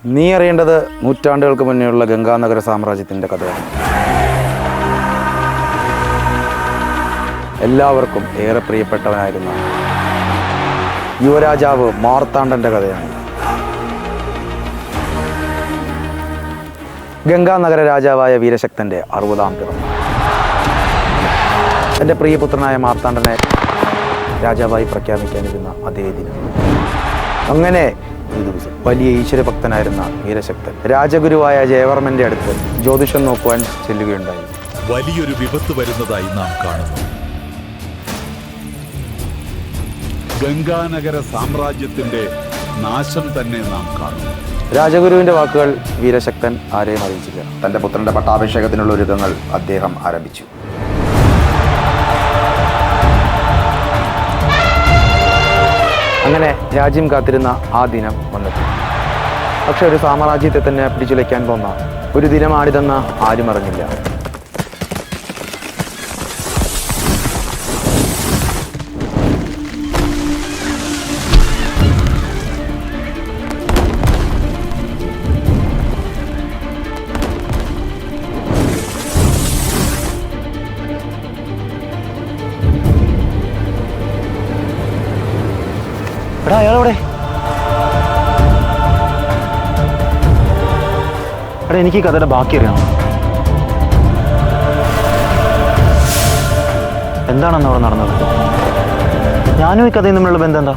നീ അറിയേണ്ടത് നൂറ്റാണ്ടുകൾക്ക് മുന്നേയുള്ള ഗംഗാനഗര സാമ്രാജ്യത്തിൻ്റെ കഥയാണ്. എല്ലാവർക്കും ഏറെ പ്രിയപ്പെട്ടവനായിരുന്ന യുവരാജാവ് മാർത്താണ്ഡൻ്റെ കഥയാണ്. ഗംഗാനഗര രാജാവായ വീരശക്തൻ്റെ 60-ാം പിറന്നാൾ. തൻ്റെ പ്രിയപുത്രനായ മാർത്താണ്ഡനെ രാജാവായി പ്രഖ്യാപിക്കാനിരുന്ന അതേ ദിനം. അങ്ങനെ ഈ ദിവസം വലിയ ഈശ്വരഭക്തനായിരുന്ന വീരശക്തൻ രാജഗുരുവായ ജയവർമ്മൻ്റെ അടുത്ത് ജ്യോതിഷം നോക്കുവാൻ ചെല്ലുകയുണ്ടായി. വലിയൊരു വിപത്ത് വരുന്നതായി നാം കാണുന്നു. ഗംഗാനഗര സാമ്രാജ്യത്തിന്റെ നാശം തന്നെ നാം കാണുന്നു. രാജഗുരുവിൻ്റെ വാക്കുകൾ വീരശക്തൻ ആരെയും അറിയിച്ചില്ല. തൻ്റെ പുത്രൻ്റെ പട്ടാഭിഷേകത്തിനുള്ള ഒരുക്കങ്ങൾ അദ്ദേഹം ആരംഭിച്ചു. അങ്ങനെ രാജ്യം കാത്തിരുന്ന ആ ദിനം വന്നെത്തി. പക്ഷെ ഒരു സാമ്രാജ്യത്തെ തന്നെ പിടിച്ചുലയ്ക്കാൻ പോന്ന ഒരു ദിനമാണിതെന്ന് ആരും അറിഞ്ഞില്ല. എടാ, അയാളെവിടെ? എടാ, എനിക്ക് ഈ കഥയുടെ ബാക്കി അറിയണം. എന്താണെന്ന് അവിടെ നടന്നത്? ഞാനും ഈ കഥയും തമ്മിലുള്ള ബന്ധം എന്താ?